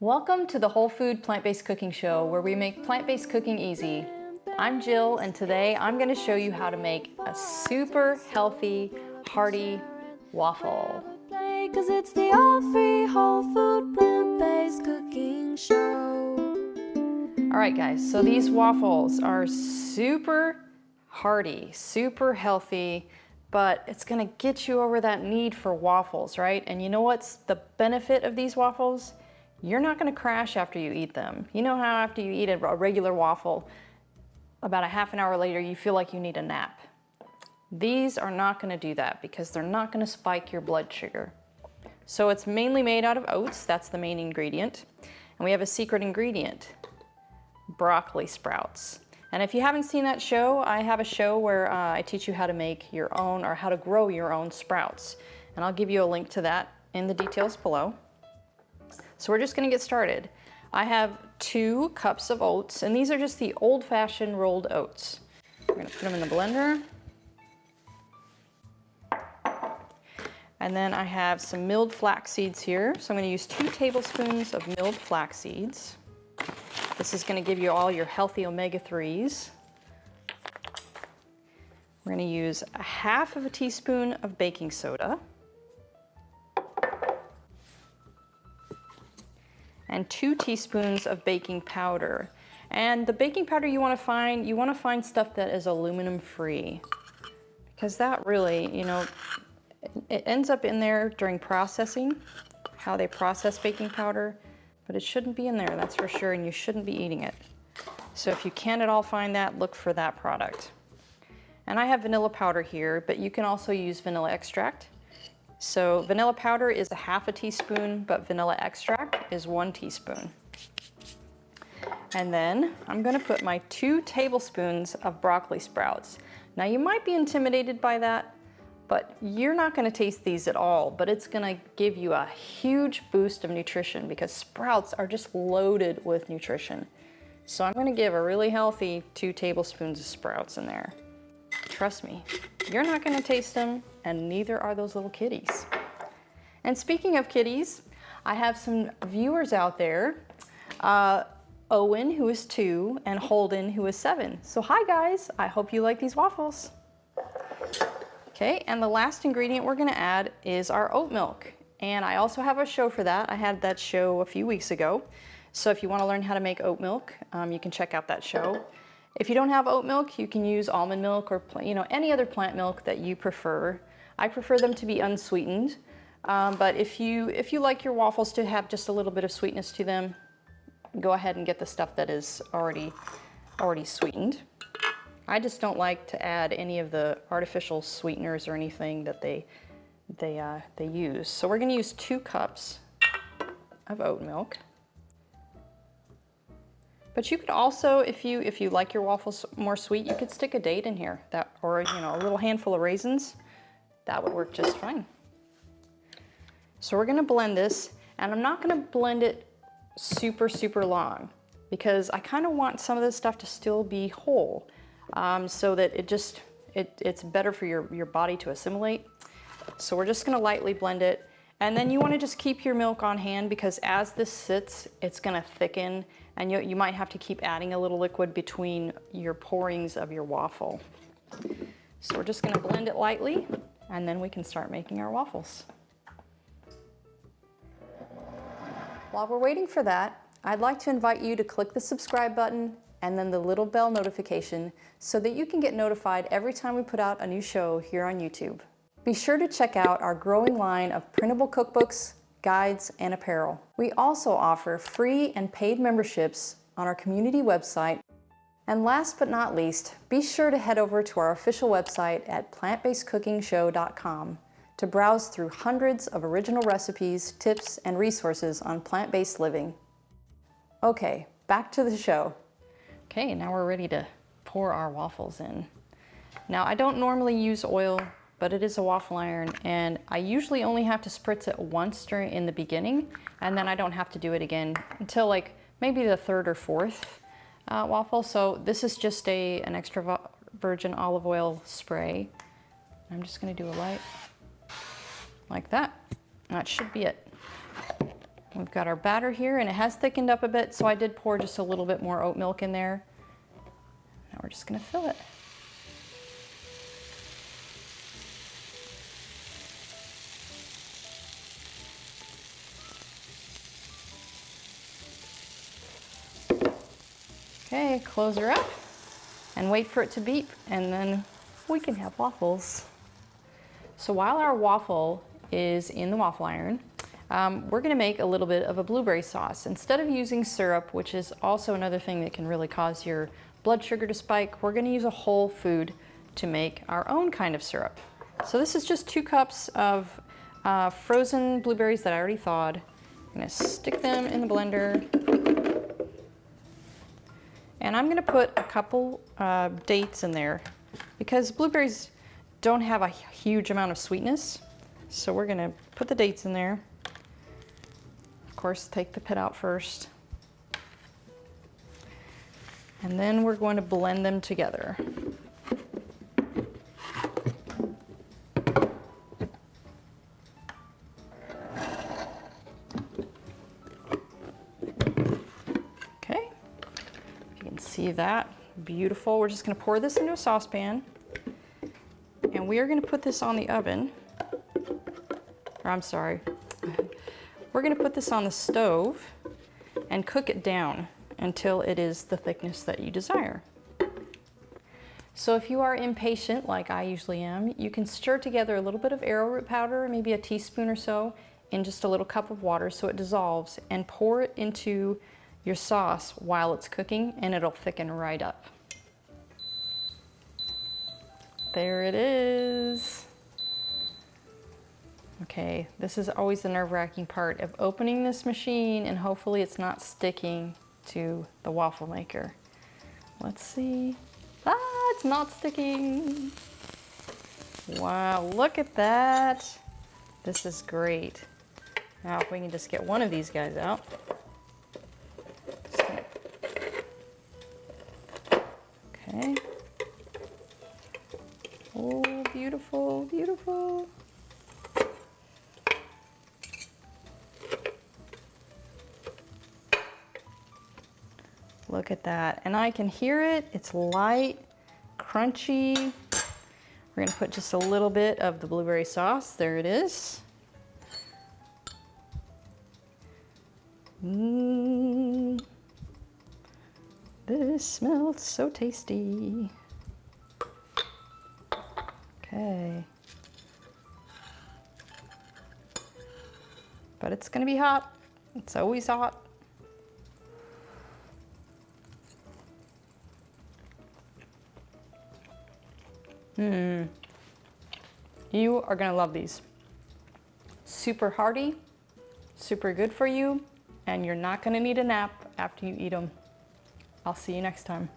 Welcome to the Whole Food Plant-Based Cooking Show, where we make plant-based cooking easy. I'm Jill, and today I'm going to show you how to make a super healthy, hearty waffle. Cause it's the all-free whole food plant-based cooking show. All right, guys, so these waffles are super hearty, super healthy, but it's going to get you over that need for waffles, right? And you know what's the benefit of these waffles? You're not going to crash after you eat them. You know how after you eat a regular waffle, about a half an hour later, you feel like you need a nap. These are not going to do that because they're not going to spike your blood sugar. So it's mainly made out of oats. That's the main ingredient. And we have a secret ingredient, broccoli sprouts. And if you haven't seen that show, I have a show where I teach you how to make your own or how to grow your own sprouts. And I'll give you a link to that in the details below. So we're just going to get started. I have 2 cups of oats, and these are just the old-fashioned rolled oats. We're going to put them in the blender. And then I have some milled flax seeds here. So I'm going to use 2 tablespoons of milled flax seeds. This is going to give you all your healthy omega-3s. We're going to use a half of a teaspoon of baking soda. And 2 teaspoons of baking powder. And the baking powder you want to find stuff that is aluminum free. Because that really, it ends up in there during processing, how they process baking powder, but it shouldn't be in there, that's for sure, and you shouldn't be eating it. So if you can at all find that, look for that product. And I have vanilla powder here, but you can also use vanilla extract. So vanilla powder is a half a teaspoon, but vanilla extract is 1 teaspoon. And then I'm going to put my 2 tablespoons of broccoli sprouts. Now you might be intimidated by that, but you're not going to taste these at all, but it's going to give you a huge boost of nutrition because sprouts are just loaded with nutrition. So I'm going to give a really healthy 2 tablespoons of sprouts in there. Trust me, you're not going to taste them, and neither are those little kitties. And speaking of kitties, I have some viewers out there, Owen, who is 2, and Holden, who is 7. So hi guys, I hope you like these waffles. Okay, and the last ingredient we're going to add is our oat milk. And I also have a show for that. I had that show a few weeks ago. So if you want to learn how to make oat milk, you can check out that show. If you don't have oat milk, you can use almond milk or any other plant milk that you prefer. I prefer them to be unsweetened, but if you like your waffles to have just a little bit of sweetness to them, go ahead and get the stuff that is already sweetened. I just don't like to add any of the artificial sweeteners or anything that they use. So we're going to use 2 cups of oat milk. But you could also, if you like your waffles more sweet, you could stick a date in here, or a little handful of raisins. That would work just fine. So we're going to blend this, and I'm not going to blend it super long because I kind of want some of this stuff to still be whole, so that it's better for your body to assimilate. So we're just going to lightly blend it. And then you want to just keep your milk on hand because as this sits, it's going to thicken, and you might have to keep adding a little liquid between your pourings of your waffle. So we're just going to blend it lightly, and then we can start making our waffles. While we're waiting for that, I'd like to invite you to click the subscribe button and then the little bell notification so that you can get notified every time we put out a new show here on YouTube. Be sure to check out our growing line of printable cookbooks, guides, and apparel. We also offer free and paid memberships on our community website. And last but not least, be sure to head over to our official website at plantbasedcookingshow.com to browse through hundreds of original recipes, tips, and resources on plant-based living. Okay, back to the show. Okay, now we're ready to pour our waffles in. Now, I don't normally use oil, but it is a waffle iron, and I usually only have to spritz it once in the beginning, and then I don't have to do it again until like maybe the 3rd or 4th waffle. So this is just an extra virgin olive oil spray. I'm just going to do a light like that. That should be it. We've got our batter here, and it has thickened up a bit, so I did pour just a little bit more oat milk in there. Now we're just gonna fill it. Okay, close her up and wait for it to beep, and then we can have waffles. So while our waffle is in the waffle iron, we're gonna make a little bit of a blueberry sauce. Instead of using syrup, which is also another thing that can really cause your blood sugar to spike, we're gonna use a whole food to make our own kind of syrup. So this is just 2 cups of frozen blueberries that I already thawed. I'm gonna stick them in the blender. And I'm gonna put a couple dates in there because blueberries don't have a huge amount of sweetness. So we're gonna put the dates in there. Of course, take the pit out first. And then we're going to blend them together. Okay, you can see that, beautiful. We're just gonna pour this into a saucepan, and we are gonna put this on the oven, or I'm sorry, we're gonna put this on the stove and cook it down until it is the thickness that you desire. So if you are impatient, like I usually am, you can stir together a little bit of arrowroot powder, maybe a teaspoon or so, in just a little cup of water so it dissolves, and pour it into your sauce while it's cooking, and it'll thicken right up. There it is. Okay, this is always the nerve-wracking part of opening this machine, and hopefully it's not sticking to the waffle maker. Let's see. Ah, it's not sticking. Wow, look at that. This is great. Now if we can just get one of these guys out. Okay. Oh, beautiful, beautiful. Look at that, and I can hear it. It's light, crunchy. We're gonna put just a little bit of the blueberry sauce. There it is. This smells so tasty. Okay. But it's gonna be hot. It's always hot. You are gonna love these. Super hearty, super good for you, and you're not gonna need a nap after you eat them. I'll see you next time.